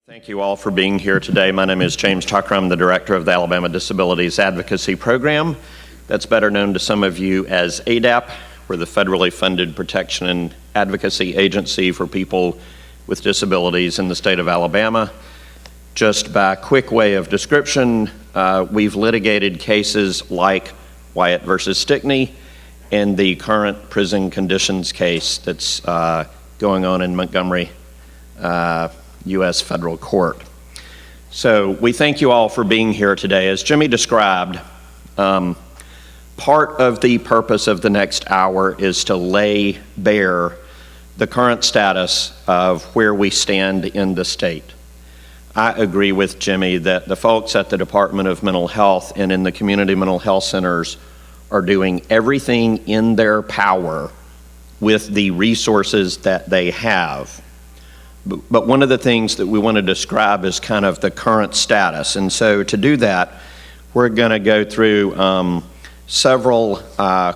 Thank you all for being here today. My name is James Tucker. I'm the director of the Alabama Disabilities Advocacy Program. That's better known to some of you as ADAP. We're the federally funded protection and advocacy agency for people with disabilities in the state of Alabama. Just by quick way of description, we've litigated cases like Wyatt versus Stickney and the current prison conditions case that's going on in Montgomery, U.S. federal court. So we thank you all for being here today. As Jimmy described, part of the purpose of the next hour is to lay bare the current status of where we stand in the state. I agree with Jimmy that the folks at the Department of Mental Health and in the community mental health centers are doing everything in their power with the resources that they have. But one of the things that we want to describe is kind of the current status. And so to do that, we're going to go through several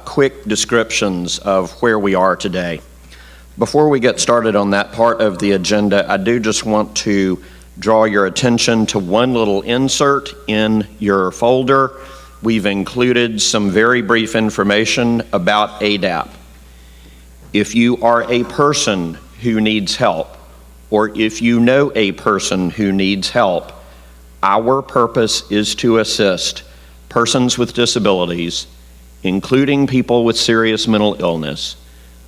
quick descriptions of where we are today. Before we get started on that part of the agenda, I do just want to draw your attention to one little insert in your folder. We've included some very brief information about ADAP. If you are a person who needs help, or if you know a person who needs help, our purpose is to assist persons with disabilities, including people with serious mental illness,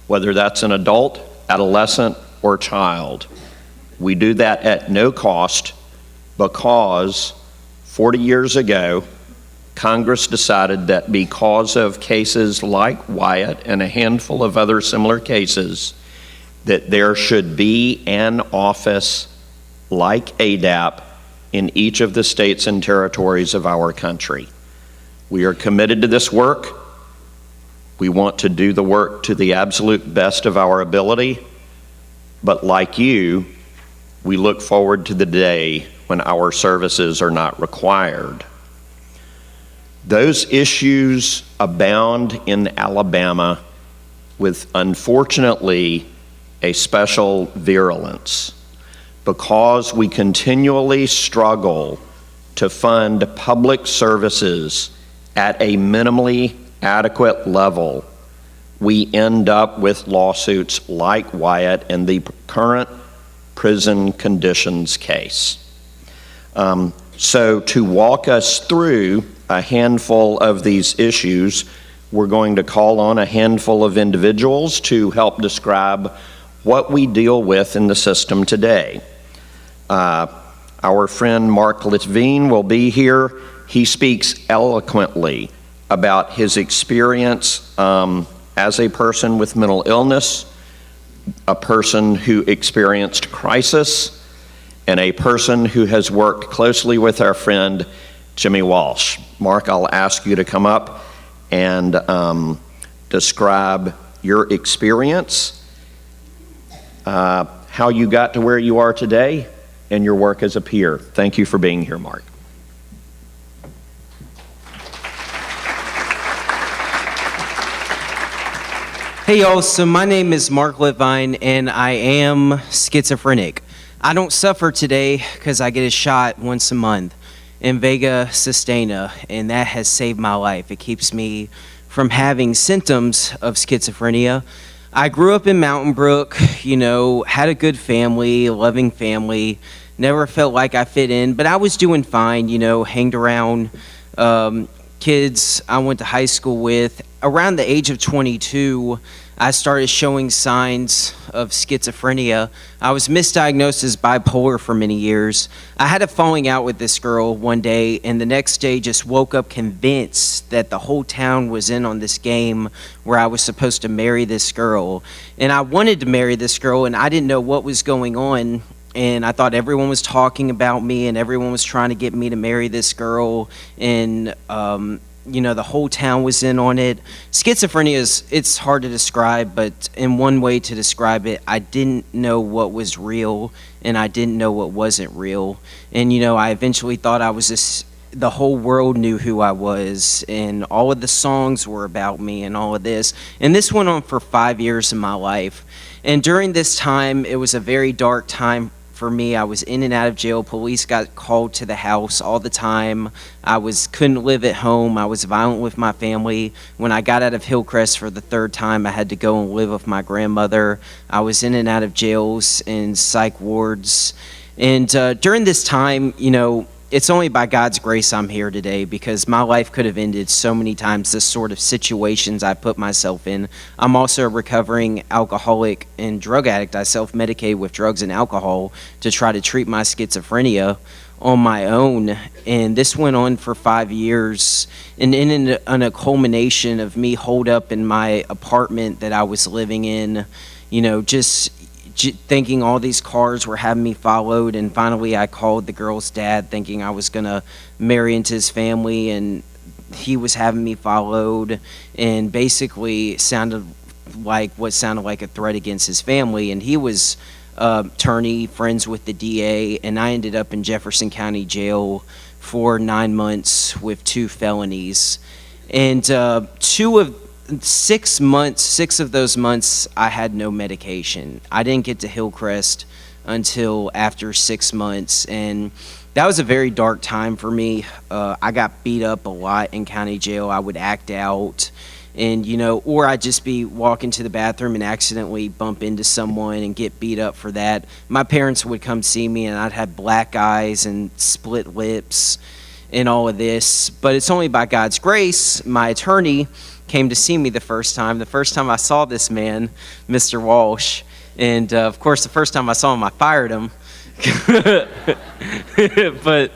whether that's an adult, adolescent, or child. We do that at no cost because 40 years ago, Congress decided that because of cases like Wyatt and a handful of other similar cases, that there should be an office like ADAP in each of the states and territories of our country. We are committed to this work. We want to do the work to the absolute best of our ability, but like you, we look forward to the day when our services are not required. Those issues abound in Alabama with, unfortunately, a special virulence because we continually struggle to fund public services at a minimally adequate level. We end up with lawsuits like Wyatt and the current prison conditions case. So to walk us through a handful of these issues, we're going to call on a handful of individuals to help describe what we deal with in the system today. Our friend Mark Litvine will be here. He speaks eloquently about his experience as a person with mental illness, a person who experienced crisis, and a person who has worked closely with our friend Jimmy Walsh. Mark, I'll ask you to come up and describe your experience, how you got to where you are today, and your work as a peer. Thank you for being here, Mark. Hey y'all, so my name is Mark Litvine and I am schizophrenic. I don't suffer today because I get a shot once a month, Invega Sustaina, and that has saved my life. It keeps me from having symptoms of schizophrenia. I grew up in Mountain Brook, had a good family, loving family, never felt like I fit in, but I was doing fine, hanged around kids I went to high school with. Around the age of 22, I started showing signs of schizophrenia. I was misdiagnosed as bipolar for many years. I had a falling out with this girl one day, and the next day just woke up convinced that the whole town was in on this game where I was supposed to marry this girl. And I wanted to marry this girl, and I didn't know what was going on. And I thought everyone was talking about me, and everyone was trying to get me to marry this girl. And the whole town was in on it. Schizophrenia it's hard to describe, but in one way to describe it, I didn't know what was real and I didn't know what wasn't real. And I eventually thought I was the whole world knew who I was, and all of the songs were about me and all of this. And this went on for 5 years in my life. And during this time, it was a very dark time for me. I was in and out of jail. Police got called to the house all the time. I couldn't live at home. I was violent with my family. When I got out of Hillcrest for the third time, I had to go and live with my grandmother. I was in and out of jails and psych wards. And during this time, it's only by God's grace I'm here today, because my life could have ended so many times, the sort of situations I put myself in. I'm also a recovering alcoholic and drug addict. I self-medicate with drugs and alcohol to try to treat my schizophrenia on my own. And this went on for 5 years. And in a culmination of me holed up in my apartment that I was living in, just thinking all these cars were having me followed. And finally I called the girl's dad thinking I was gonna marry into his family, and he was having me followed, and basically sounded like a threat against his family. And he was attorney, friends with the DA, and I ended up in Jefferson County Jail for 9 months with 2 felonies. And 6 of those months, I had no medication. I didn't get to Hillcrest until after 6 months, and that was a very dark time for me. I got beat up a lot in county jail. I would act out, and or I'd just be walking to the bathroom and accidentally bump into someone and get beat up for that. My parents would come see me, and I'd have black eyes and split lips and all of this. But it's only by God's grace. My attorney came to see me the first time I saw this man, Mr. Walsh. And of course, the first time I saw him, I fired him. but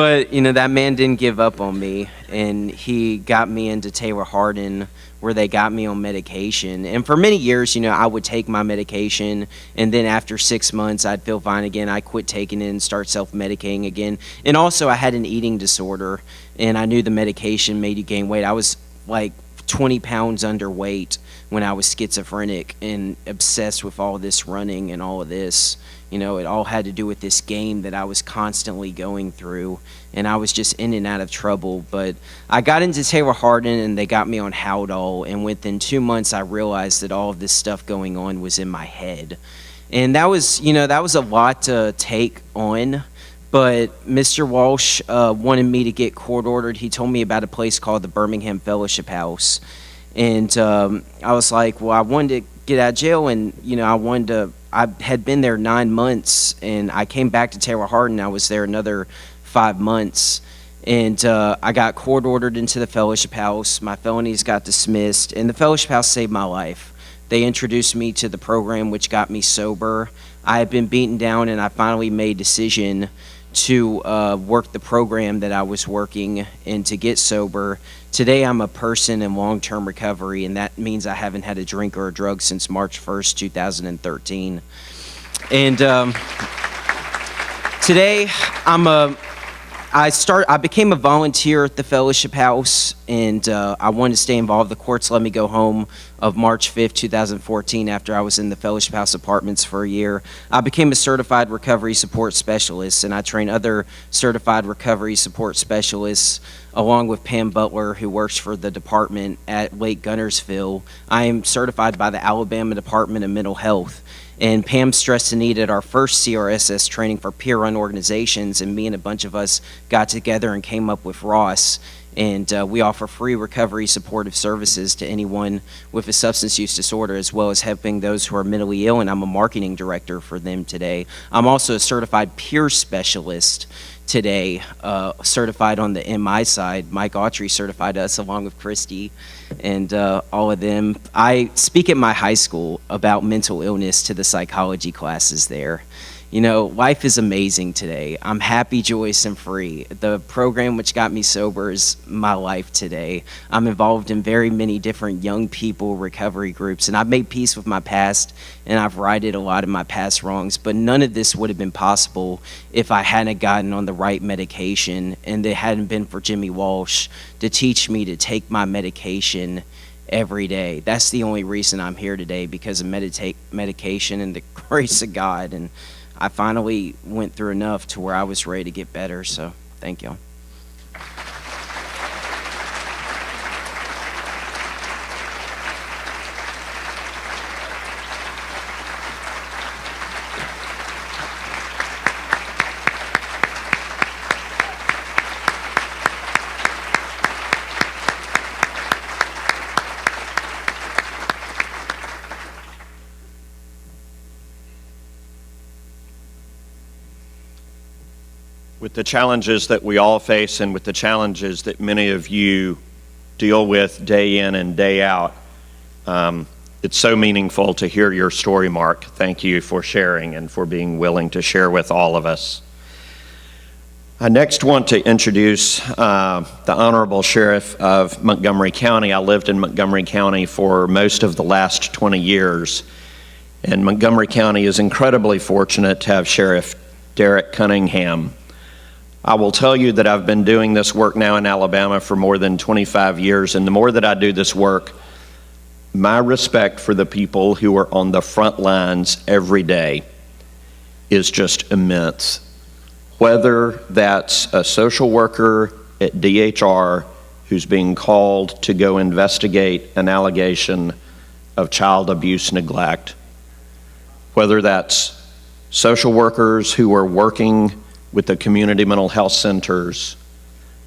that man didn't give up on me, and he got me into Taylor Hardin, where they got me on medication. And for many years, I would take my medication, and then after 6 months, I'd feel fine again. I quit taking it and start self-medicating again. And also, I had an eating disorder, and I knew the medication made you gain weight. I was like 20 pounds underweight when I was schizophrenic and obsessed with all this running and all of this. It all had to do with this game that I was constantly going through, and I was just in and out of trouble. But I got into Taylor Hardin, and they got me on Haldol, and within 2 months I realized that all of this stuff going on was in my head. And that was a lot to take on. But Mr. Walsh wanted me to get court-ordered. He told me about a place called the Birmingham Fellowship House. And I was like, well, I wanted to get out of jail, and, I had been there 9 months, and I came back to Taylor Hardin. I was there another 5 months. And I got court-ordered into the Fellowship House. My felonies got dismissed, and the Fellowship House saved my life. They introduced me to the program, which got me sober. I had been beaten down, and I finally made a decision to work the program that I was working and to get sober. Today I'm a person in long-term recovery, and that means I haven't had a drink or a drug since March 1st, 2013. And today I became a volunteer at the Fellowship House, and I wanted to stay involved. The courts let me go home of March 5th, 2014, after I was in the Fellowship House apartments for a year. I became a certified recovery support specialist, and I train other certified recovery support specialists, along with Pam Butler, who works for the department at Lake Gunnersville. I am certified by the Alabama Department of Mental Health. And Pam stressed the need at our first CRSS training for peer-run organizations, and me and a bunch of us got together and came up with Ross. And we offer free recovery supportive services to anyone with a substance use disorder, as well as helping those who are mentally ill, and I'm a marketing director for them today. I'm also a certified peer specialist today, certified on the MI side. Mike Autry certified us along with Christy and all of them. I speak at my high school about mental illness to the psychology classes there. Life is amazing today. I'm happy, joyous, and free. The program which got me sober is my life today. I'm involved in very many different young people recovery groups, and I've made peace with my past, and I've righted a lot of my past wrongs, but none of this would have been possible if I hadn't gotten on the right medication, and it hadn't been for Jimmy Walsh to teach me to take my medication every day. That's the only reason I'm here today, because of medication and the grace of God. And I finally went through enough to where I was ready to get better, so thank y'all. With the challenges that we all face and with the challenges that many of you deal with day in and day out, it's so meaningful to hear your story, Mark. Thank you for sharing and for being willing to share with all of us. I next want to introduce the Honorable Sheriff of Montgomery County. I lived in Montgomery County for most of the last 20 years, and Montgomery County is incredibly fortunate to have Sheriff Derrick Cunningham. I will tell you that I've been doing this work now in Alabama for more than 25 years, and the more that I do this work, my respect for the people who are on the front lines every day is just immense. Whether that's a social worker at DHR who's being called to go investigate an allegation of child abuse neglect, whether that's social workers who are working with the community mental health centers,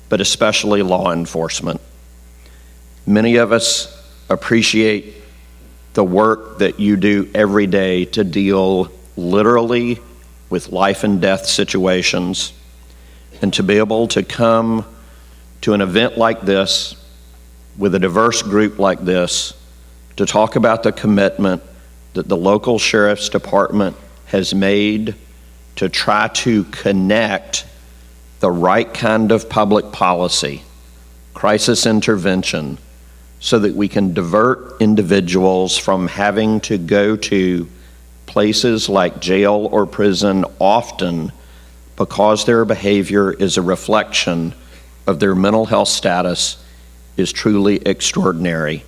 but especially law enforcement. Many of us appreciate the work that you do every day to deal literally with life and death situations, and to be able to come to an event like this with a diverse group like this to talk about the commitment that the local sheriff's department has made to try to connect the right kind of public policy, crisis intervention, so that we can divert individuals from having to go to places like jail or prison often because their behavior is a reflection of their mental health status is truly extraordinary.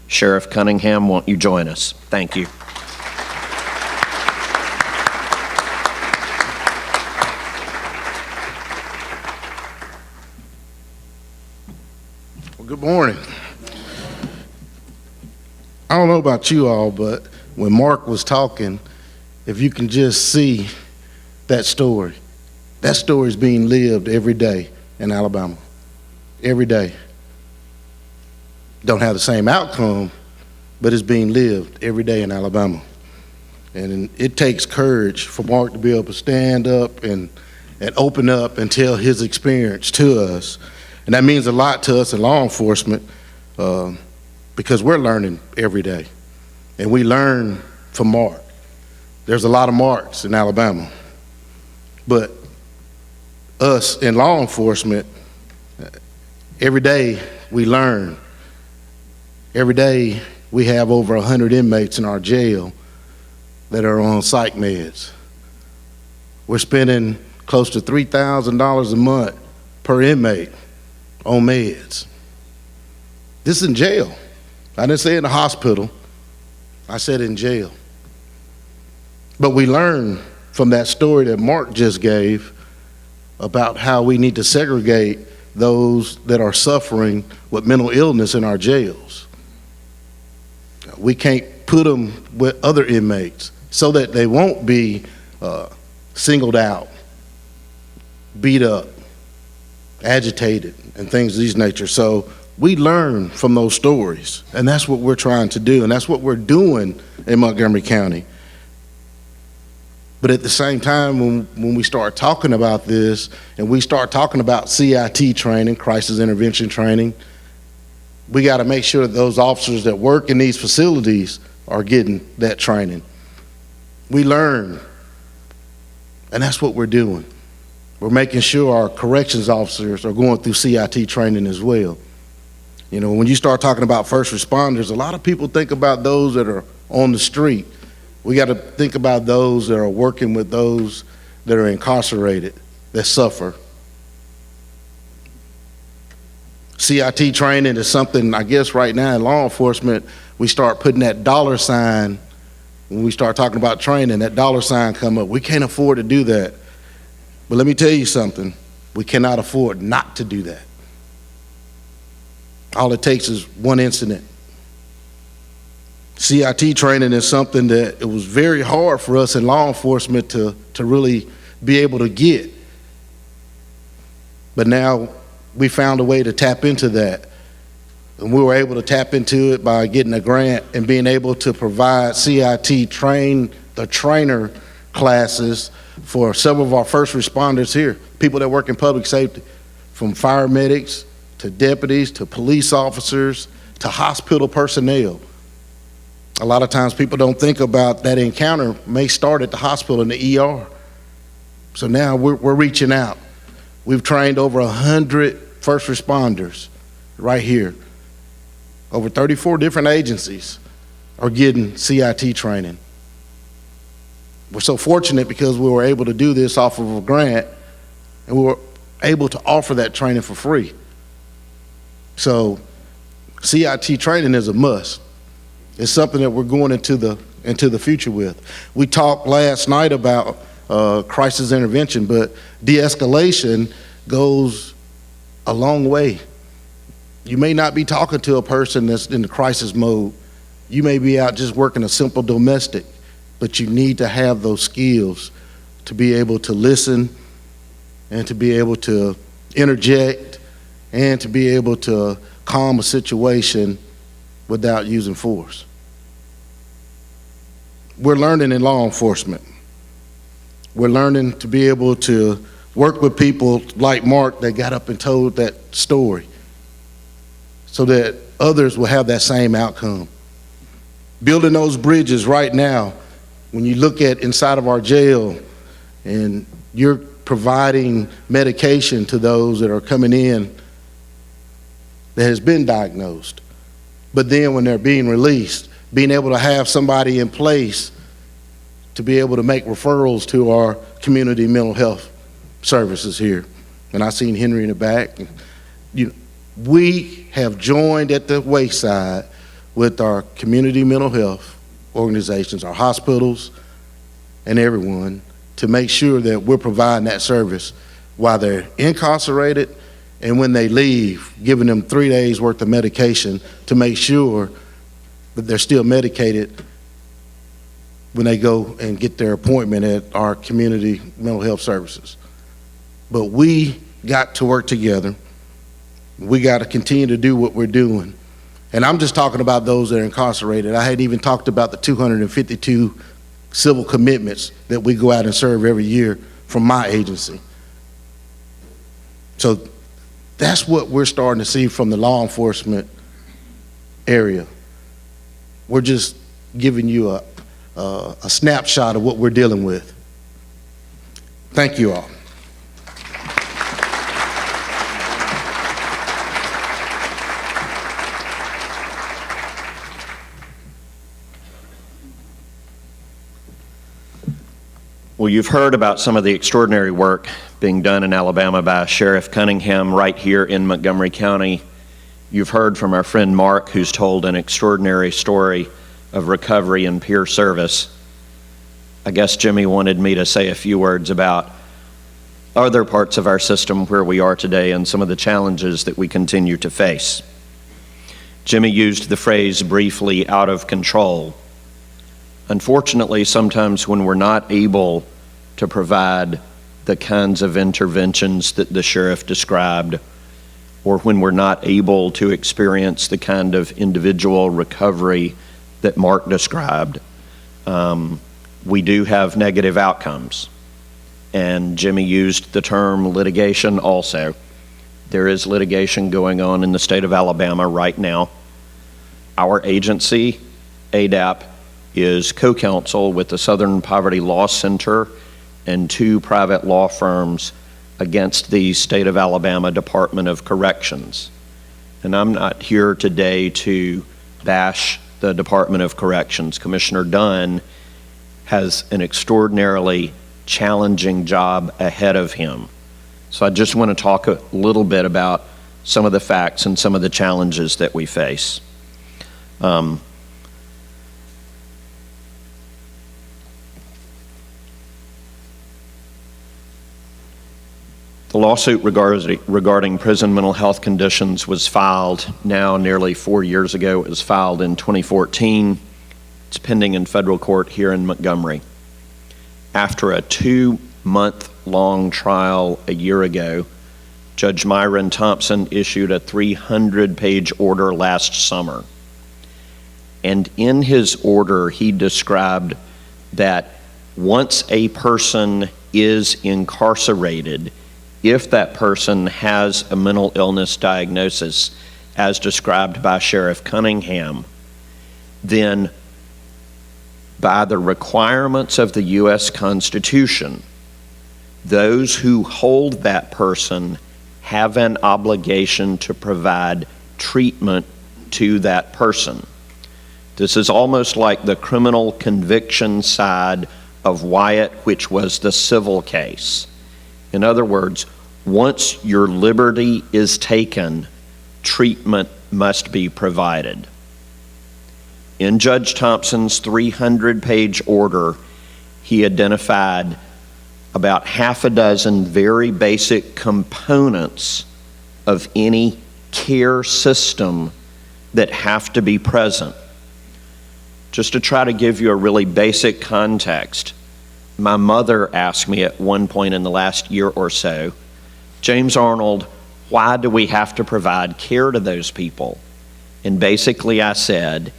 Sheriff Cunningham, won't you join us? Thank you. Well, good morning. I don't know about you all, but when Mark was talking, if you can just see that story is being lived every day in Alabama. Every day. Don't have the same outcome, but it's being lived every day in Alabama. And it takes courage for Mark to be able to stand up and open up and tell his experience to us. And that means a lot to us in law enforcement, because we're learning every day. And we learn from Mark. There's a lot of Marks in Alabama. But us in law enforcement, every day we learn. Every day we have over 100 inmates in our jail that are on psych meds. We're spending close to $3,000 a month per inmate on meds. This is in jail. I didn't say in the hospital, I said in jail. But we learn from that story that Mark just gave about how we need to segregate those that are suffering with mental illness in our jails. We can't put them with other inmates so that they won't be singled out, beat up, agitated, and things of this nature. So we learn from those stories, and that's what we're trying to do, and that's what we're doing in Montgomery County. But at the same time, when we start talking about this, and we start talking about CIT training, crisis intervention training, we got to make sure that those officers that work in these facilities are getting that training. We learn, and that's what we're doing. We're making sure our corrections officers are going through CIT training as well. You know, when you start talking about first responders, a lot of people think about those that are on the street. We got to think about those that are working with those that are incarcerated, that suffer. CIT training is something, I guess right now in law enforcement, we start putting that dollar sign, when we start talking about training, that dollar sign come up. We can't afford to do that. But let me tell you something, we cannot afford not to do that. All it takes is one incident. CIT training is something that it was very hard for us in law enforcement to really be able to get. But now we found a way to tap into that. And we were able to tap into it by getting a grant and being able to provide CIT the trainer classes for several of our first responders here, people that work in public safety, from fire medics to deputies to police officers to hospital personnel. A lot of times people don't think about that encounter may start at the hospital in the ER. So now we're reaching out. We've trained over 100 first responders right here. Over 34 different agencies are getting CIT training. We're so fortunate because we were able to do this off of a grant, and we were able to offer that training for free. So CIT training is a must. It's something that we're going into the future with. We talked last night about crisis intervention, but de-escalation goes a long way. You may not be talking to a person that's in the crisis mode. You may be out just working a simple domestic, but you need to have those skills to be able to listen and to be able to interject and to be able to calm a situation without using force. We're learning in law enforcement. We're learning to be able to work with people like Mark that got up and told that story so that others will have that same outcome. Building those bridges right now, when you look at inside of our jail and you're providing medication to those that are coming in that has been diagnosed, but then when they're being released, being able to have somebody in place to be able to make referrals to our community mental health services here. And I seen Henry in the back. We have joined at the wayside with our community mental health organizations, our hospitals, and everyone to make sure that we're providing that service while they're incarcerated and when they leave, giving them 3 days worth of medication to make sure that they're still medicated when they go and get their appointment at our community mental health services. But we got to work together. We got to continue to do what we're doing. And I'm just talking about those that are incarcerated. I hadn't even talked about the 252 civil commitments that we go out and serve every year from my agency. So that's what we're starting to see from the law enforcement area. We're just giving you a snapshot of what we're dealing with. Thank you all. Well, you've heard about some of the extraordinary work being done in Alabama by Sheriff Cunningham right here in Montgomery County. You've heard from our friend Mark, who's told an extraordinary story of recovery and peer service. I guess Jimmy wanted me to say a few words about other parts of our system where we are today and some of the challenges that we continue to face. Jimmy used the phrase briefly, out of control. Unfortunately, sometimes when we're not able to provide the kinds of interventions that the sheriff described, or when we're not able to experience the kind of individual recovery that Mark described, we do have negative outcomes. And Jimmy used the term litigation also. There is litigation going on in the state of Alabama right now. Our agency, ADAP, is co-counsel with the Southern Poverty Law Center and 2 private law firms against the state of Alabama Department of Corrections. And I'm not here today to bash the Department of Corrections. Commissioner Dunn has an extraordinarily challenging job ahead of him. So I just want to talk a little bit about some of the facts and some of the challenges that we face. The lawsuit regarding prison mental health conditions was filed now nearly 4 years ago. It was filed in 2014. It's pending in federal court here in Montgomery. After a 2-month-long trial a year ago, Judge Myron Thompson issued a 300-page order last summer. And in his order, he described that once a person is incarcerated, if that person has a mental illness diagnosis as described by Sheriff Cunningham, then by the requirements of the U.S. Constitution, those who hold that person have an obligation to provide treatment to that person. This is almost like the criminal conviction side of Wyatt, which was the civil case. In other words, once your liberty is taken, treatment must be provided. In Judge Thompson's 300-page order, he identified about half a dozen very basic components of any care system that have to be present. Just to try to give you a really basic context, my mother asked me at one point in the last year or so, James Arnold, why do we have to provide care to those people? And basically I said,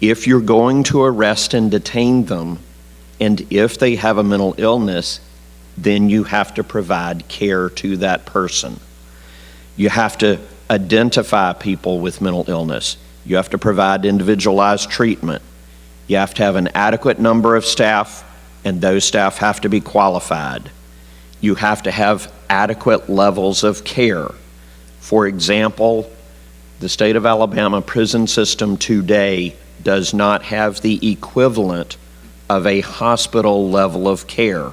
if you're going to arrest and detain them, and if they have a mental illness, then you have to provide care to that person. You have to identify people with mental illness. You have to provide individualized treatment. You have to have an adequate number of staff, and those staff have to be qualified. You have to have adequate levels of care. For example, the state of Alabama prison system today does not have the equivalent of a hospital level of care.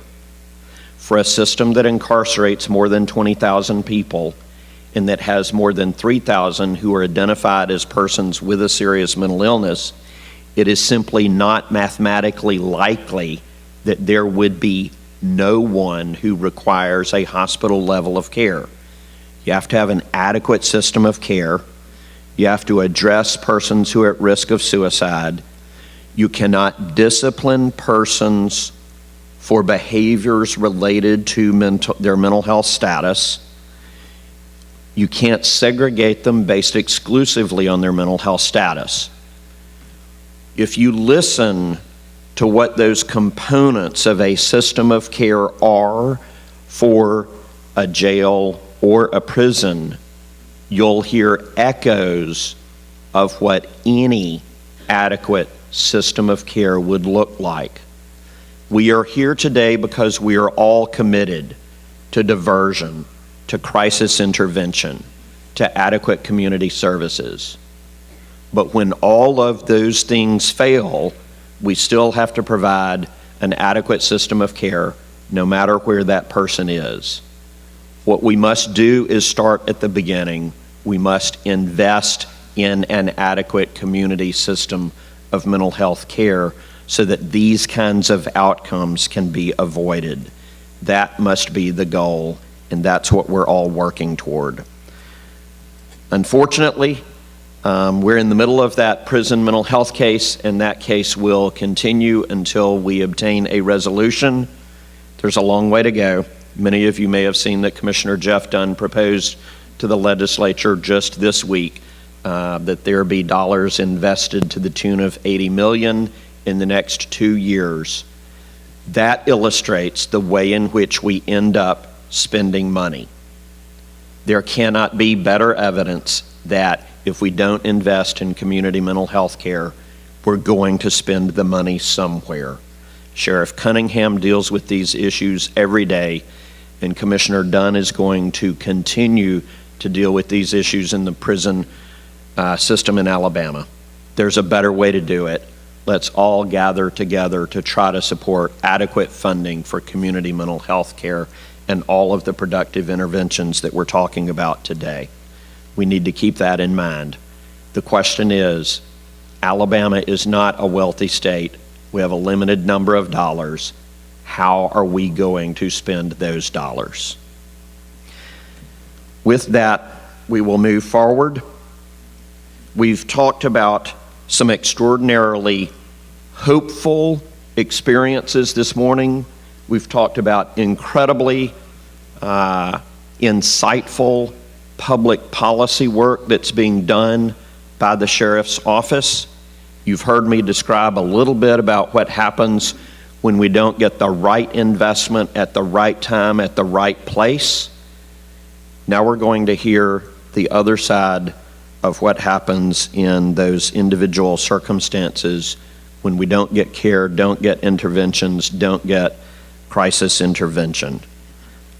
For a system that incarcerates more than 20,000 people and that has more than 3,000 who are identified as persons with a serious mental illness, it is simply not mathematically likely that there would be no one who requires a hospital level of care. You have to have an adequate system of care. You have to address persons who are at risk of suicide. You cannot discipline persons for behaviors related to their mental health status. You can't segregate them based exclusively on their mental health status. If you listen to what those components of a system of care are for a jail or a prison, you'll hear echoes of what any adequate system of care would look like. We are here today because we are all committed to diversion, to crisis intervention, to adequate community services. But when all of those things fail, we still have to provide an adequate system of care no matter where that person is. What we must do is start at the beginning. We must invest in an adequate community system of mental health care so that these kinds of outcomes can be avoided. That must be the goal, and that's what we're all working toward. Unfortunately, we're in the middle of that prison mental health case, and that case will continue until we obtain a resolution. There's a long way to go. Many of you may have seen that Commissioner Jeff Dunn proposed to the legislature just this week that there be dollars invested to the tune of $80 million in the next 2 years. That illustrates the way in which we end up spending money. There cannot be better evidence that if we don't invest in community mental health care, we're going to spend the money somewhere. Sheriff Cunningham deals with these issues every day, and Commissioner Dunn is going to continue to deal with these issues in the prison system in Alabama. There's a better way to do it. Let's all gather together to try to support adequate funding for community mental health care and all of the productive interventions that we're talking about today. We need to keep that in mind. The question is, Alabama is not a wealthy state. We have a limited number of dollars. How are we going to spend those dollars? With that, we will move forward. We've talked about some extraordinarily hopeful experiences this morning. We've talked about incredibly insightful public policy work that's being done by the sheriff's office. You've heard me describe a little bit about what happens when we don't get the right investment at the right time, at the right place. Now we're going to hear the other side of what happens in those individual circumstances when we don't get care, don't get interventions, don't get crisis intervention.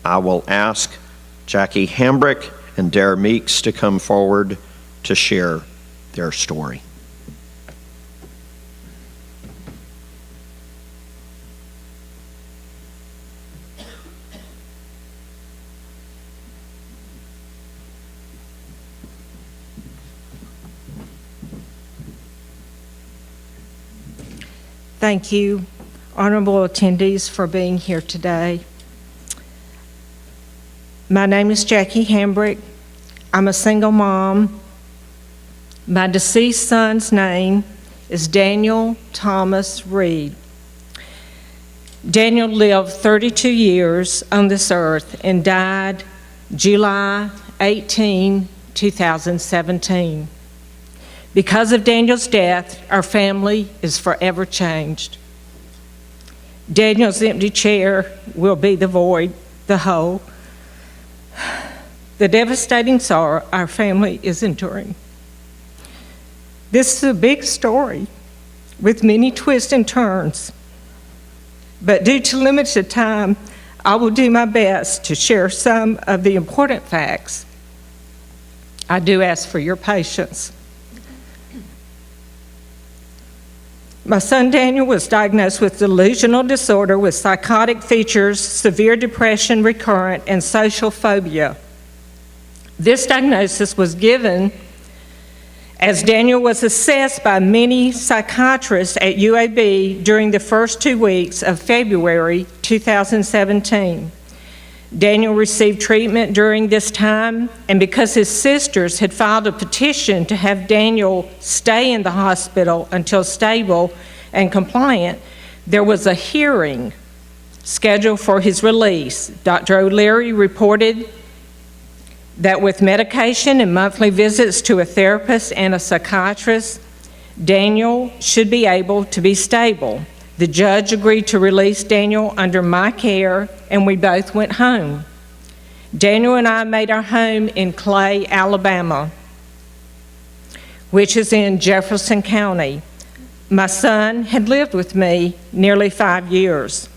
I will ask Jackie Hambrick and Derrick Meeks to come forward to share their story. Thank you, honorable attendees, for being here today. My name is Jackie Hambrick. I'm a single mom. My deceased son's name is Daniel Thomas Reed. Daniel lived 32 years on this earth and died July 18, 2017. Because of Daniel's death, our family is forever changed. Daniel's empty chair will be the void, the hole, the devastating sorrow our family is enduring. This is a big story with many twists and turns, but due to limited time, I will do my best to share some of the important facts. I do ask for your patience. My son Daniel was diagnosed with delusional disorder with psychotic features, severe depression, recurrent, and social phobia. This diagnosis was given as Daniel was assessed by many psychiatrists at UAB during the first 2 weeks of February 2017. Daniel received treatment during this time, and because his sisters had filed a petition to have Daniel stay in the hospital until stable and compliant, there was a hearing scheduled for his release. Dr. O'Leary reported that with medication and monthly visits to a therapist and a psychiatrist, Daniel should be able to be stable. The judge agreed to release Daniel under my care, and we both went home. Daniel and I made our home in Clay, Alabama, which is in Jefferson County. My son had lived with me nearly 5 years.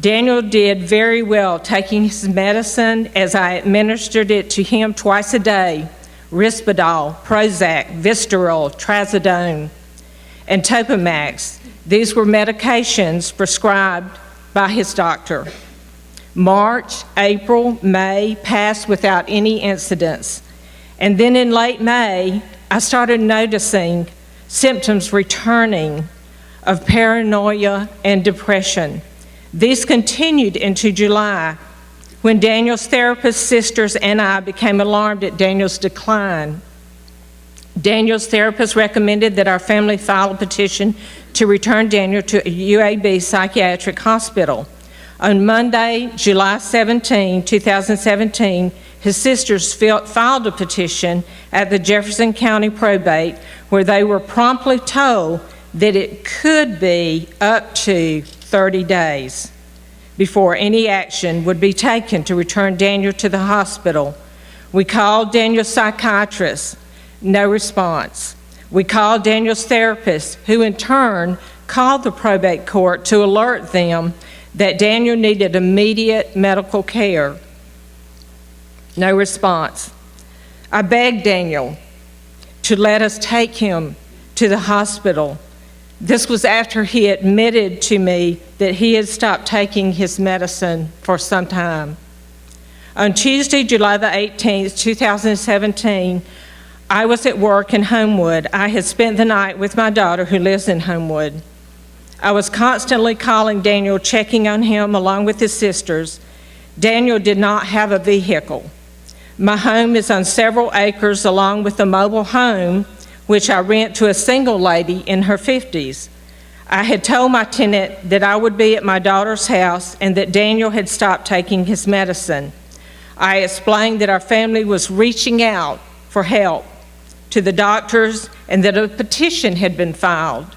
Daniel did very well taking his medicine as I administered it to him twice a day: Risperdal, Prozac, Vistaril, Trazodone, and Topamax. These were medications prescribed by his doctor. March, April, May passed without any incidents. And then in late May, I started noticing symptoms returning of paranoia and depression. These continued into July, when Daniel's therapist, sisters, and I became alarmed at Daniel's decline. Daniel's therapist recommended that our family file a petition to return Daniel to a UAB psychiatric hospital. On Monday, July 17, 2017, his sisters filed a petition at the Jefferson County Probate, where they were promptly told that it could be up to 30 days before any action would be taken to return Daniel to the hospital. We called Daniel's psychiatrist, no response. We called Daniel's therapist, who in turn called the probate court to alert them that Daniel needed immediate medical care. No response. I begged Daniel to let us take him to the hospital. This was after he admitted to me that he had stopped taking his medicine for some time. On Tuesday, July the 18th, 2017, I was at work in Homewood. I had spent the night with my daughter, who lives in Homewood. I was constantly calling Daniel, checking on him along with his sisters. Daniel did not have a vehicle. My home is on several acres along with a mobile home, which I rent to a single lady in her 50s. I had told my tenant that I would be at my daughter's house and that Daniel had stopped taking his medicine. I explained that our family was reaching out for help to the doctors and that a petition had been filed.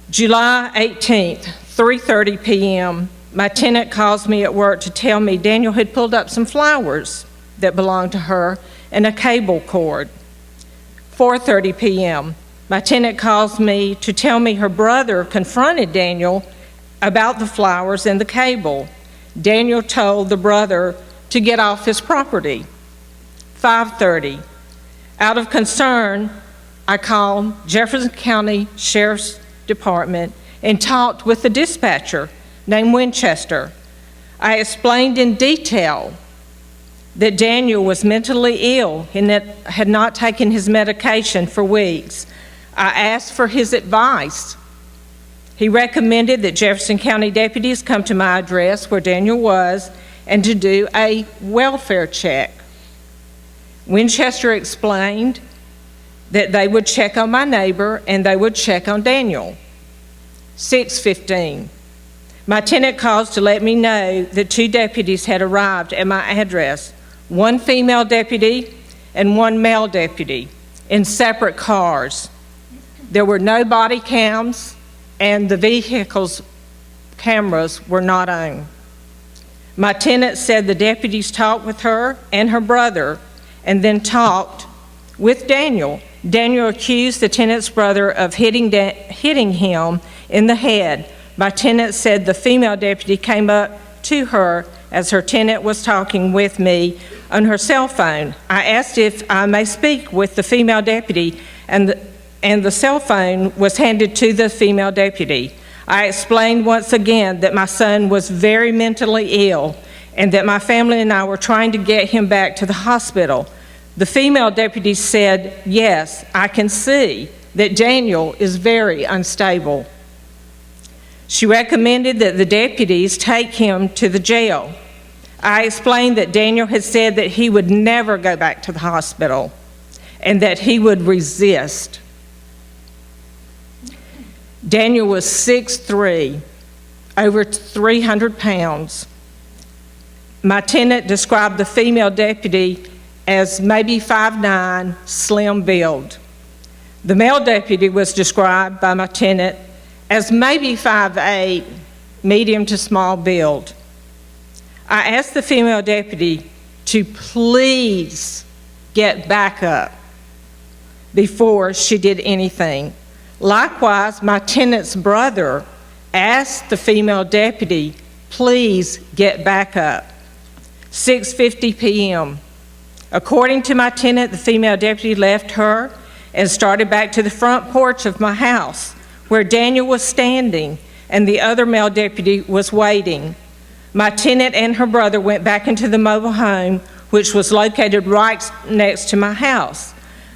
July 18th, 3:30 p.m., my tenant calls me at work to tell me Daniel had pulled up some flowers that belonged to her and a cable cord. 4:30 p.m., my tenant calls me to tell me her brother confronted Daniel about the flowers and the cable. Daniel told the brother to get off his property. 5:30, out of concern, I called Jefferson County Sheriff's Department and talked with the dispatcher named Winchester. I explained in detail that Daniel was mentally ill and that had not taken his medication for weeks. I asked for his advice. He recommended that Jefferson County deputies come to my address where Daniel was and to do a welfare check. Winchester explained that they would check on my neighbor and they would check on Daniel. 6:15. My tenant calls to let me know that 2 deputies had arrived at my address, 1 female deputy and 1 male deputy, in separate cars. There were no body cams and the vehicle's cameras were not on. My tenant said the deputies talked with her and her brother and then talked with Daniel. Daniel accused the tenant's brother of hitting him in the head. My tenant said the female deputy came up to her as her tenant was talking with me on her cell phone. I asked if I may speak with the female deputy, and the cell phone was handed to the female deputy. I explained once again that my son was very mentally ill and that my family and I were trying to get him back to the hospital. The female deputy said, "Yes, I can see that Daniel is very unstable." She recommended that the deputies take him to the jail. I explained that Daniel had said that he would never go back to the hospital and that he would resist. Daniel was 6'3", over 300 pounds. My tenant described the female deputy as maybe 5'9", slim build. The male deputy was described by my tenant as maybe 5'8", medium to small build. I asked the female deputy to please get back up before she did anything. Likewise, my tenant's brother asked the female deputy, please get back up. 6:50 p.m. According to my tenant, the female deputy left her and started back to the front porch of my house, where Daniel was standing and the other male deputy was waiting. My tenant and her brother went back into the mobile home, which was located right next to my house.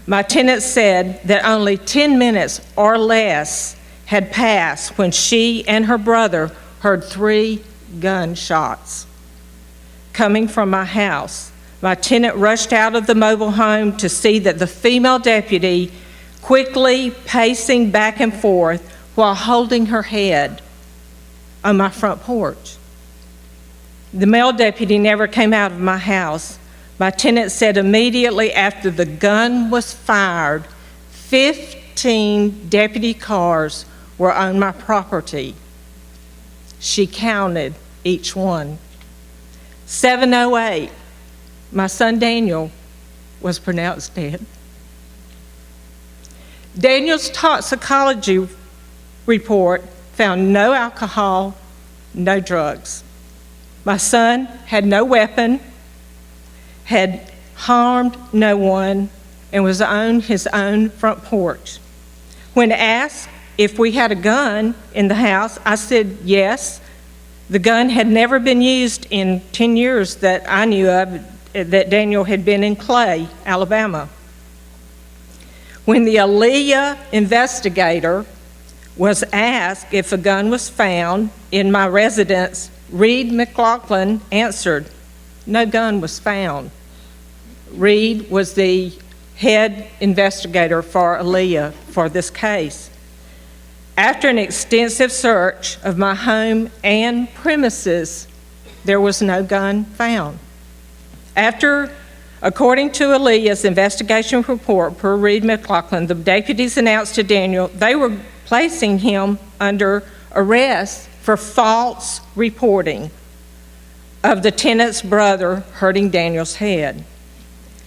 My tenant said that only 10 minutes or less had passed when she and her brother heard 3 gunshots coming from my house. My tenant rushed out of the mobile home to see that the female deputy quickly pacing back and forth while holding her head on my front porch. The male deputy never came out of my house. My tenant said immediately after the gun was fired, 15 deputy cars were on my property. She counted each one. 7:08, my son Daniel was pronounced dead. Daniel's toxicology report found no alcohol, no drugs. My son had no weapon, had harmed no one, and was on his own front porch. When asked if we had a gun in the house, I said yes. The gun had never been used in 10 years that I knew of, that Daniel had been in Clay, Alabama. When the Aaliyah investigator was asked if a gun was found in my residence, Reed McLaughlin answered, no gun was found. Reed was the head investigator for Aaliyah for this case. After an extensive search of my home and premises, there was no gun found. According to Aaliyah's investigation report per Reed McLaughlin, the deputies announced to Daniel they were placing him under arrest for false reporting of the tenant's brother hurting Daniel's head.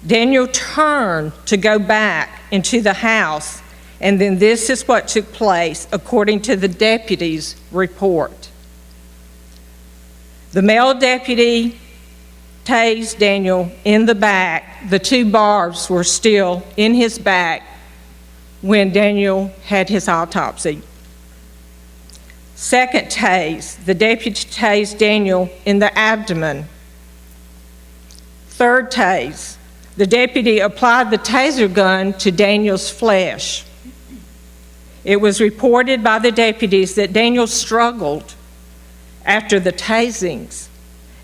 Daniel turned to go back into the house, and then this is what took place according to the deputy's report. The male deputy tased Daniel in the back. The 2 barbs were still in his back when Daniel had his autopsy. Second tase, the deputy tased Daniel in the abdomen. Third tase, the deputy applied the taser gun to Daniel's flesh. It was reported by the deputies that Daniel struggled after the tasings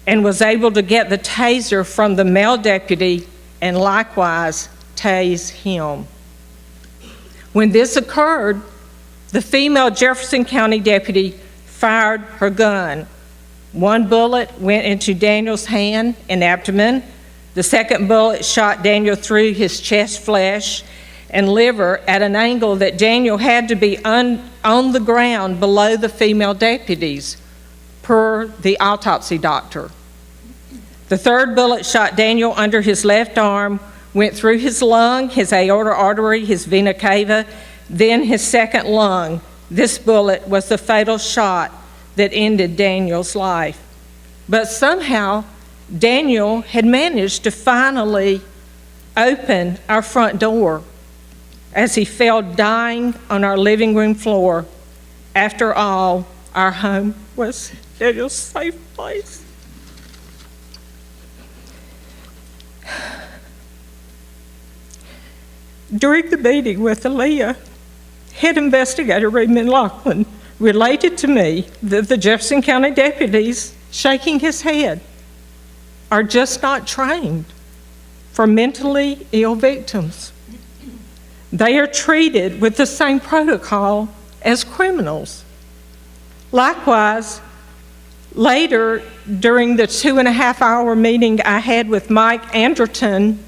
and was able to get the taser from the male deputy and likewise tase him. When this occurred, the female Jefferson County deputy fired her gun. 1 bullet went into Daniel's hand and abdomen. The second bullet shot Daniel through his chest flesh and liver at an angle that Daniel had to be on the ground below the female deputies, per the autopsy doctor. The third bullet shot Daniel under his left arm, went through his lung, his aorta artery, his vena cava, then his second lung. This bullet was the fatal shot that ended Daniel's life. But somehow, Daniel had managed to finally open our front door as he fell dying on our living room floor. After all, our home was Daniel's safe place. During the meeting with Aaliyah, head investigator Raymond Lachlan related to me that the Jefferson County deputies, shaking his head, are just not trained for mentally ill victims. They are treated with the same protocol as criminals. Likewise, later, during the 2.5-hour meeting I had with Mike Anderton,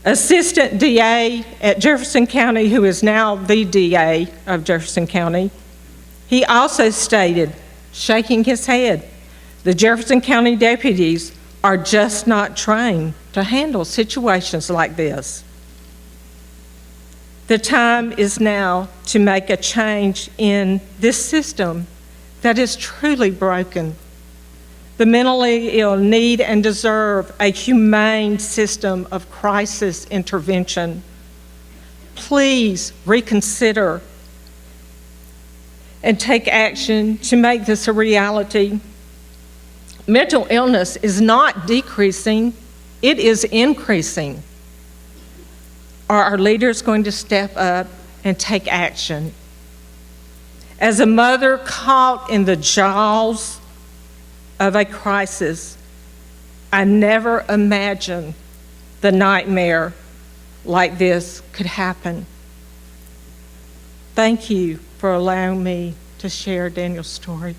Assistant DA at Jefferson County, who is now the DA of Jefferson County, he also stated, shaking his head, the Jefferson County deputies are just not trained to handle situations like this. The time is now to make a change in this system that is truly broken. The mentally ill need and deserve a humane system of crisis intervention. Please reconsider and take action to make this a reality. Mental illness is not decreasing, it is increasing. Are our leaders going to step up and take action? As a mother caught in the jaws of a crisis, I never imagined the nightmare like this could happen. Thank you for allowing me to share Daniel's story.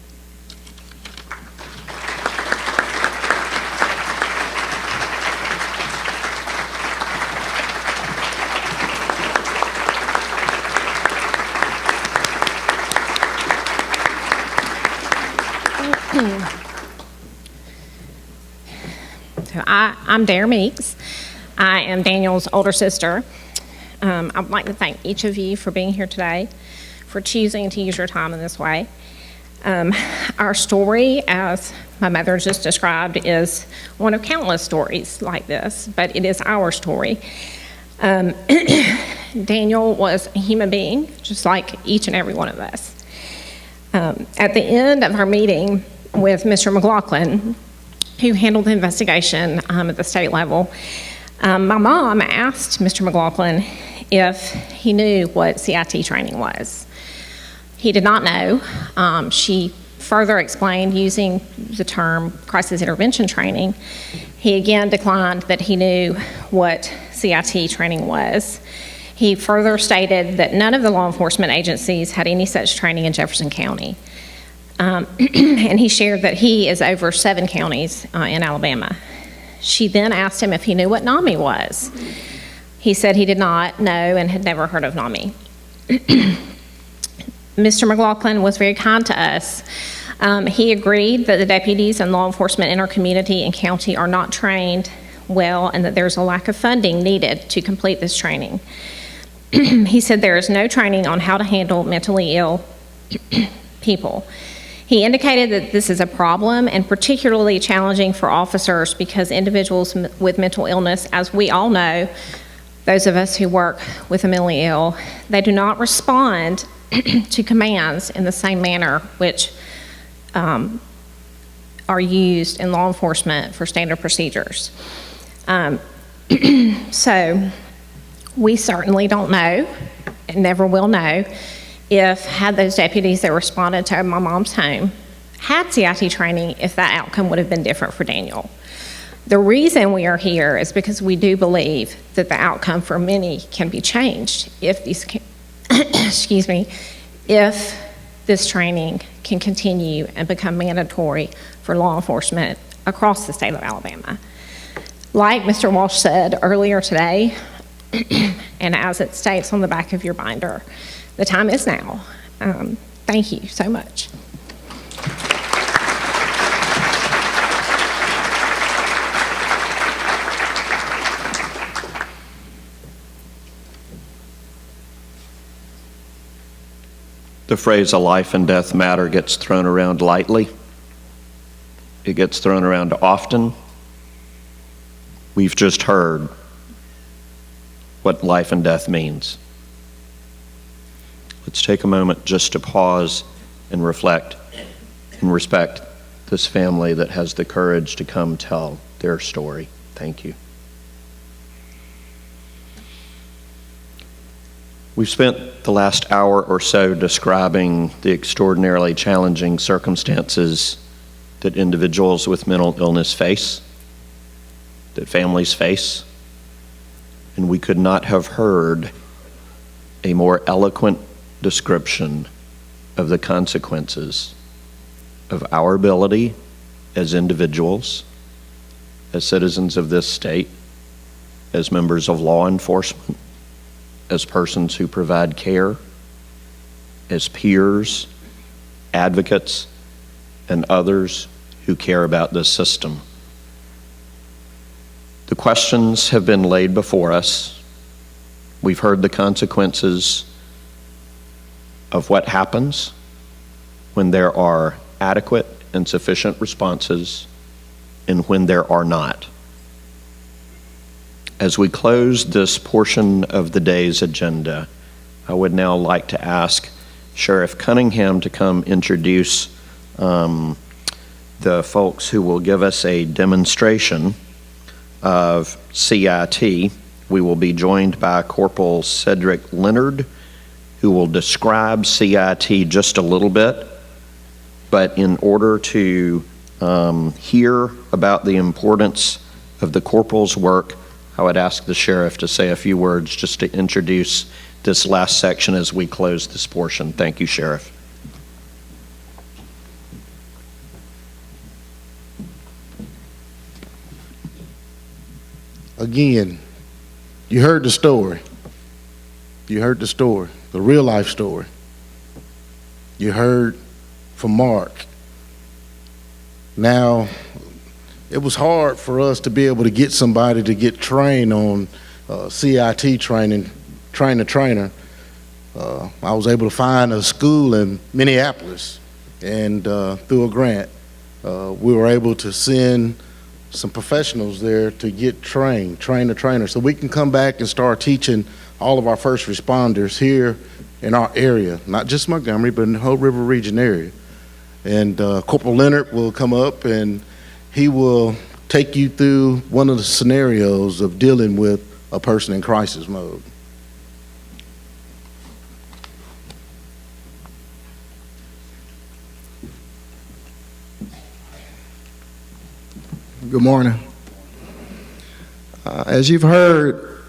I'm Derrick Meeks. I am Daniel's older sister. I'd like to thank each of you for being here today, for choosing to use your time in this way. Our story, as my mother just described, is one of countless stories like this, but it is our story. Daniel was a human being, just like each and every one of us. At the end of our meeting with Mr. McLaughlin, who handled the investigation at the state level, my mom asked Mr. McLaughlin if he knew what CIT training was. He did not know. She further explained using the term crisis intervention training. He again declined that he knew what CIT training was. He further stated that none of the law enforcement agencies had any such training in Jefferson County. And he shared that he is over 7 counties in Alabama. She then asked him if he knew what NAMI was. He said he did not know and had never heard of NAMI. Mr. McLaughlin was very kind to us. He agreed that the deputies and law enforcement in our community and county are not trained well and that there's a lack of funding needed to complete this training. He said there is no training on how to handle mentally ill people. He indicated that this is a problem and particularly challenging for officers because individuals with mental illness, as we all know, those of us who work with the mentally ill, they do not respond to commands in the same manner which are used in law enforcement for standard procedures. So we certainly don't know and never will know if had those deputies that responded to my mom's home had CIT training, if that outcome would have been different for Daniel. The reason we are here is because we do believe that the outcome for many can be changed if these, excuse me, if this training can continue and become mandatory for law enforcement across the state of Alabama. Like Mr. Walsh said earlier today, and as it states on the back of your binder, the time is now. Thank you so much. The phrase "a life and death matter" gets thrown around lightly. It gets thrown around often. We've just heard what life and death means. Let's take a moment just to pause and reflect and respect this family that has the courage to come tell their story. Thank you. We've spent the last hour or so describing the extraordinarily challenging circumstances that individuals with mental illness face, that families face, and we could not have heard a more eloquent description of the consequences of our ability as individuals, as citizens of this state, as members of law enforcement, as persons who provide care, as peers, advocates, and others who care about this system. The questions have been laid before us. We've heard the consequences of what happens when there are adequate and sufficient responses and when there are not. As we close this portion of the day's agenda, I would now like to ask Sheriff Cunningham to come introduce the folks who will give us a demonstration of CIT. We will be joined by Corporal Cedric Leonard, who will describe CIT just a little bit, but in order to hear about the importance of the corporal's work, I would ask the sheriff to say a few words just to introduce this last section as we close this portion. Thank you, Sheriff. Again, you heard the story. You heard the story, the real life story. You heard from Mark. Now, it was hard for us to be able to get somebody to get trained on CIT training, train the trainer. I was able to find a school in Minneapolis, and through a grant, we were able to send some professionals there to get train the trainer, so we can come back and start teaching all of our first responders here in our area, not just Montgomery, but in the whole River Region area. And Corporal Leonard will come up and he will take you through one of the scenarios of dealing with a person in crisis mode. Good morning. As you've heard,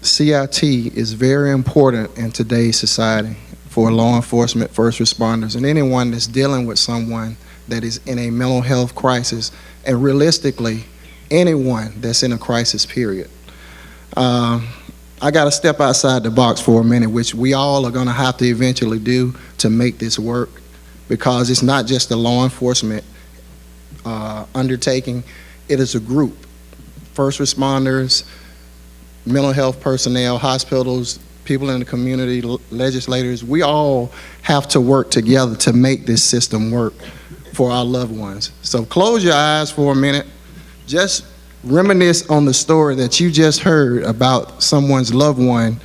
CIT is very important in today's society for law enforcement, first responders, and anyone that's dealing with someone that is in a mental health crisis, and realistically, anyone that's in a crisis period. I got to step outside the box for a minute, which we all are going to have to eventually do to make this work, because it's not just a law enforcement undertaking. It is a group. First responders, mental health personnel, hospitals, people in the community, legislators, we all have to work together to make this system work for our loved ones. So close your eyes for a minute. Just reminisce on the story that you just heard about someone's loved one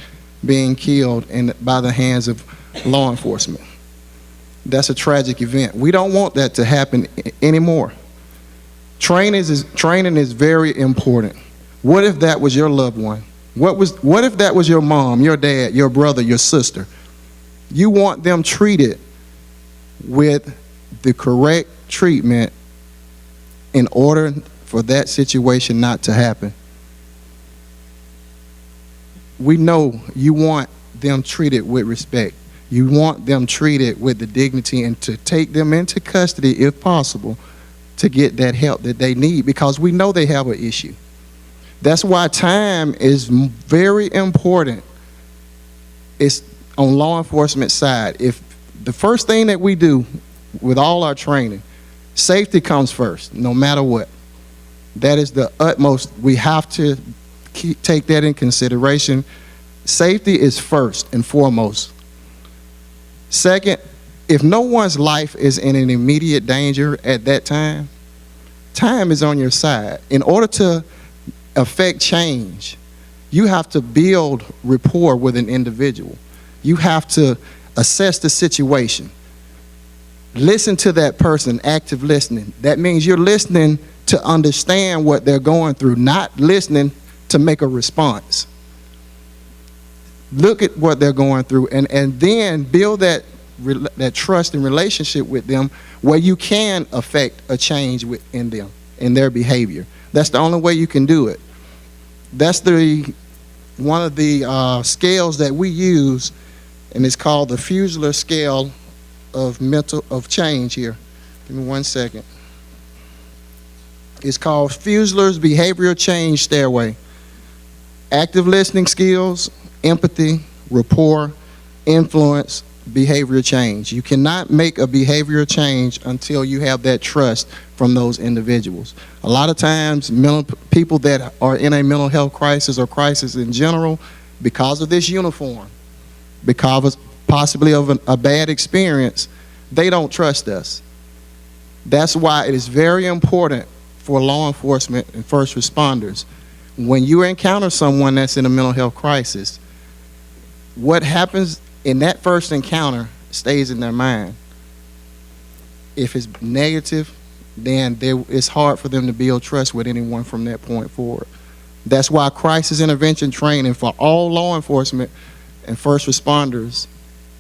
being killed by the hands of law enforcement. That's a tragic event. We don't want that to happen anymore. Training is very important. What if that was your loved one? What if that was your mom, your dad, your brother, your sister? You want them treated with the correct treatment in order for that situation not to happen. We know you want them treated with respect. You want them treated with the dignity, and to take them into custody if possible to get that help that they need, because we know they have an issue. That's why time is very important. It's on law enforcement side. If the first thing that we do with all our training, safety comes first, no matter what. That is the utmost. We have to take that in consideration. Safety is first and foremost. Second, if no one's life is in an immediate danger at that time, time is on your side. In order to affect change, you have to build rapport with an individual. You have to assess the situation. Listen to that person, active listening. That means you're listening to understand what they're going through, not listening to make a response. Look at what they're going through, and then build that trust and relationship with them where you can affect a change in them, in their behavior. That's the only way you can do it. That's one of the scales that we use, and it's called the Fusler scale of change here. Give me 1 second. It's called Fusler's Behavioral Change Stairway. Active listening skills, empathy, rapport, influence, behavioral change. You cannot make a behavioral change until you have that trust from those individuals. A lot of times, people that are in a mental health crisis or crisis in general, because of this uniform, because possibly of a bad experience, they don't trust us. That's why it is very important for law enforcement and first responders, when you encounter someone that's in a mental health crisis, what happens in that first encounter stays in their mind. If it's negative, then it's hard for them to build trust with anyone from that point forward. That's why crisis intervention training for all law enforcement and first responders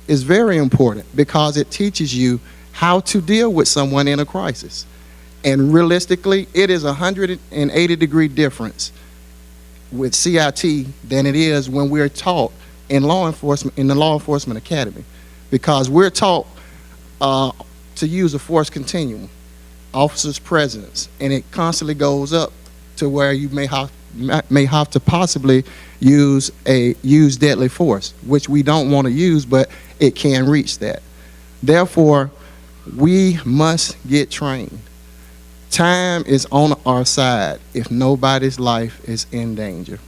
is very important, because it teaches you how to deal with someone in a crisis. And realistically, it is a 180-degree difference with CIT than it is when we're taught in law enforcement, in the law enforcement academy, because we're taught to use a force continuum, officer's presence, and it constantly goes up to where you may have to possibly use deadly force, which we don't want to use, but it can reach that. Therefore, we must get trained. Time is on our side if nobody's life is in danger.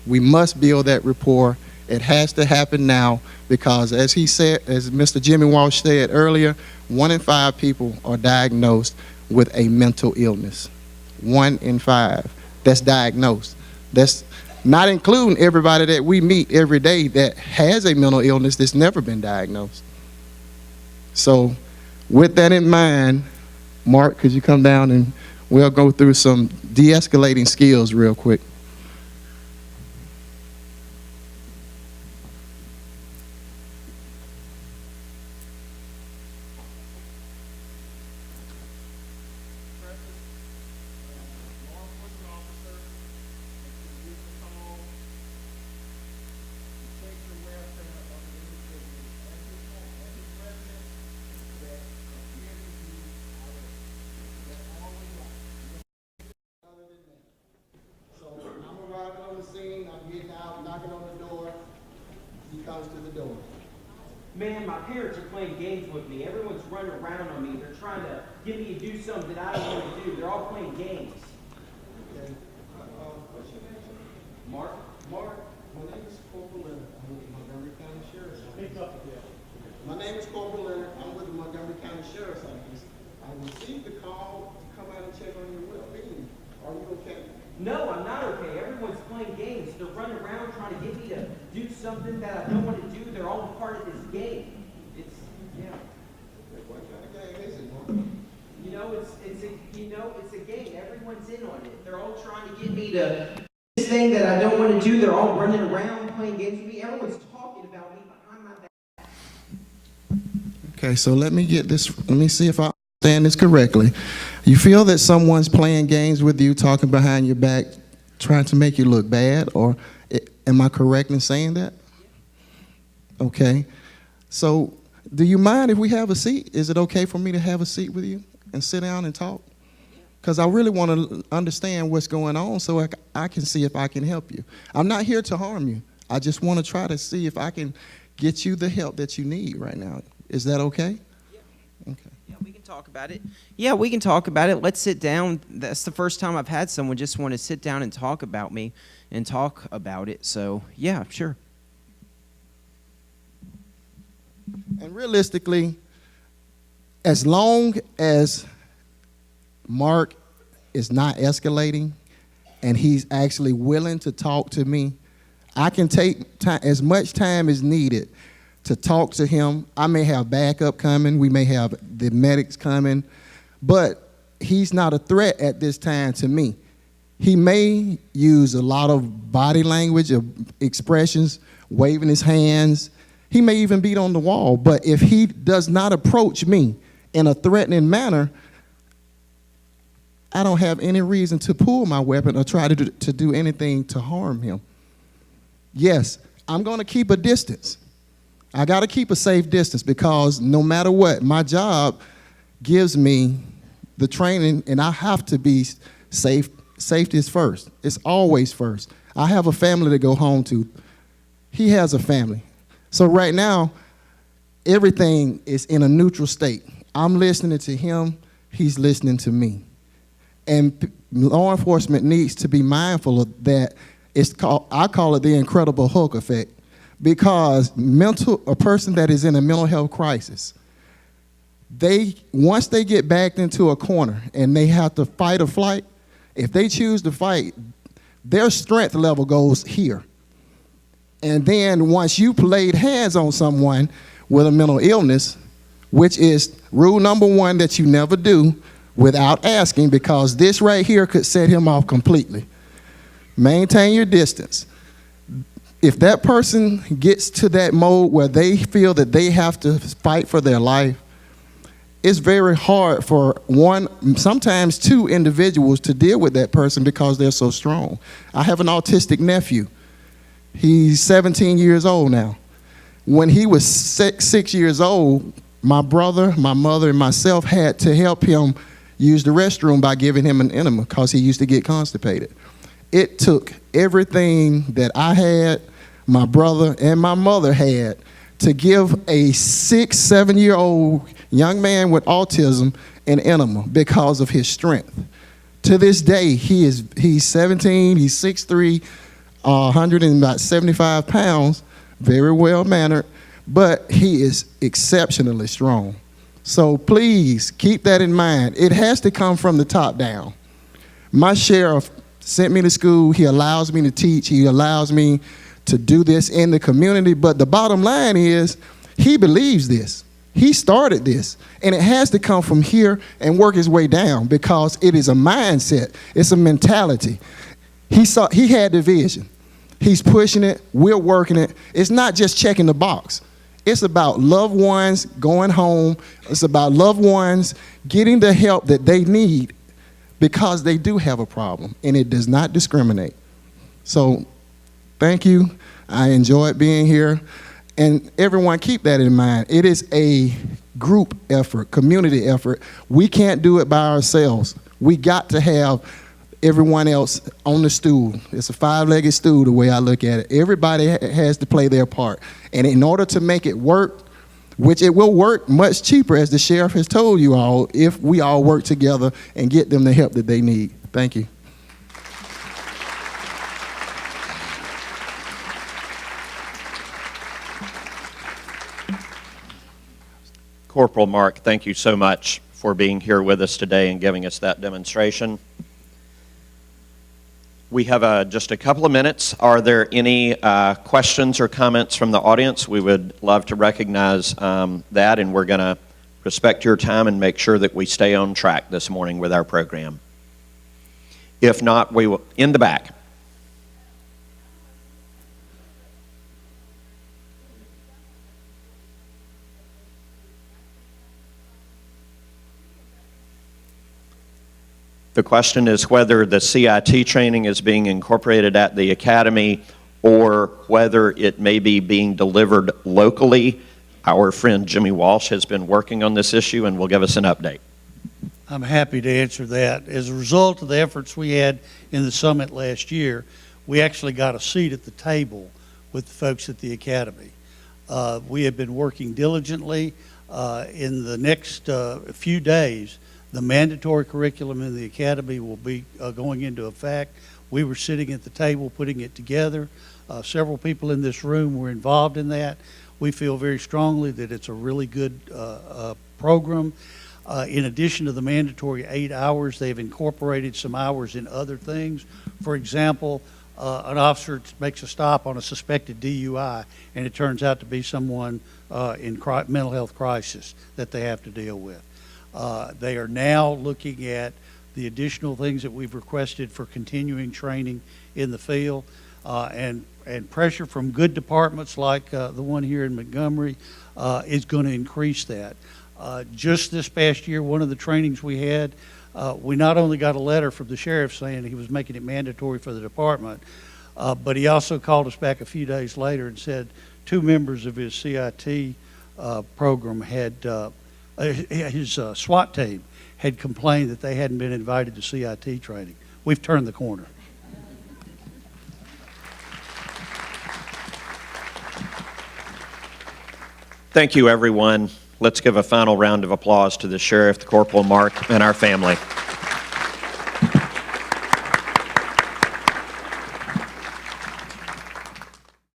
We must build that rapport. It has to happen now, because as Mr. Jimmy Walsh said earlier, 1 in 5 people are diagnosed with a mental illness. 1 in 5 that's diagnosed. That's not including everybody that we meet every day that has a mental illness that's never been diagnosed. So with that in mind, Mark, could you come down and we'll go through some de-escalating skills real quick. So the scene, I'm getting out, knocking on the door. He comes to the door. Man, my parents are playing games with me. Everyone's running around on me. They're trying to get me to do something that I don't want to do. They're all playing games. Okay. What's your name, sir? Mark? Mark, my name is Corporal Leonard. I'm with the Montgomery County Sheriff's Office. My name is Corporal Leonard. I'm with the Montgomery County Sheriff's Office. I received the call to come out and check on your well-being. Are you okay? No, I'm not okay. Everyone's playing games. They're running around trying to get me to do something that I don't want to do. They're all part of this game. It's, yeah. What kind of game is it, Mark? It's a game. Everyone's in on it. They're all trying to get me to this thing that I don't want to do. They're all running around playing games with me. Everyone's talking about me behind my back. Okay, so let me see if I understand this correctly. You feel that someone's playing games with you, talking behind your back, trying to make you look bad, or am I correct in saying that? Okay. So do you mind if we have a seat? Is it okay for me to have a seat with you and sit down and talk? Because I really want to understand what's going on so I can see if I can help you. I'm not here to harm you. I just want to try to see if I can get you the help that you need right now. Is that okay? Yeah. Okay. Yeah, we can talk about it. Yeah, we can talk about it. Let's sit down. That's the first time I've had someone just want to sit down and talk about me and talk about it. So, yeah, sure. And realistically, as long as Mark is not escalating and he's actually willing to talk to me, I can take time, as much time as needed to talk to him. I may have backup coming. We may have the medics coming. But he's not a threat at this time to me. He may use a lot of body language, of expressions, waving his hands. He may even beat on the wall. But if he does not approach me in a threatening manner, I don't have any reason to pull my weapon or try to do anything to harm him. Yes, I'm going to keep a distance. I got to keep a safe distance because no matter what, my job gives me the training and I have to be safe. Safety is first. It's always first. I have a family to go home to. He has a family. So right now, everything is in a neutral state. I'm listening to him. He's listening to me. And law enforcement needs to be mindful of that. I call it the incredible Hulk effect, because a person that is in a mental health crisis, once they get backed into a corner and they have to fight or flight, if they choose to fight, their strength level goes here. And then once you laid hands on someone with a mental illness, which is rule number one that you never do without asking, because this right here could set him off completely. Maintain your distance. If that person gets to that mode where they feel that they have to fight for their life, it's very hard for one, sometimes two individuals to deal with that person because they're so strong. I have an autistic nephew. He's 17 years old now. When he was 6 years old, my brother, my mother, and myself had to help him use the restroom by giving him an enema because he used to get constipated. It took everything that I had, my brother, and my mother had to give a 6-7-year-old young man with autism an enema because of his strength. To this day, he's 17, he's 6'3", 175 pounds, very well-mannered, but he is exceptionally strong. So please keep that in mind. It has to come from the top down. My sheriff sent me to school. He allows me to teach. He allows me to do this in the community. But the bottom line is he believes this. He started this. And it has to come from here and work his way down because it is a mindset. It's a mentality. He had the vision. He's pushing it. We're working it. It's not just checking the box. It's about loved ones going home. It's about loved ones getting the help that they need because they do have a problem, and it does not discriminate. So thank you. I enjoyed being here. And everyone keep that in mind. It is a group effort, community effort. We can't do it by ourselves. We got to have everyone else on the stool. It's a five-legged stool the way I look at it. Everybody has to play their part. And in order to make it work, which it will work much cheaper, as the sheriff has told you all, if we all work together and get them the help that they need. Thank you. Corporal Mark, thank you so much for being here with us today and giving us that demonstration. We have just a couple of minutes. Are there any questions or comments from the audience? We would love to recognize that, and we're going to respect your time and make sure that we stay on track this morning with our program. If not, we will, in the back. The question is whether the CIT training is being incorporated at the academy or whether it may be being delivered locally. Our friend Jimmy Walsh has been working on this issue and will give us an update. I'm happy to answer that. As a result of the efforts we had in the summit last year, we actually got a seat at the table with the folks at the academy. We have been working diligently. In the next few days, the mandatory curriculum in the academy will be going into effect. We were sitting at the table putting it together. Several people in this room were involved in that. We feel very strongly that it's a really good program. In addition to the mandatory 8 hours, they've incorporated some hours in other things. For example, an officer makes a stop on a suspected DUI, and it turns out to be someone in mental health crisis that they have to deal with. They are now looking at the additional things that we've requested for continuing training in the field, and pressure from good departments like the one here in Montgomery is going to increase that. Just this past year, one of the trainings we had, we not only got a letter from the sheriff saying he was making it mandatory for the department, but he also called us back a few days later and said 2 members of his CIT program had his SWAT team had complained that they hadn't been invited to CIT training. We've turned the corner. Thank you, everyone. Let's give a final round of applause to the sheriff, the Corporal Mark, and our family.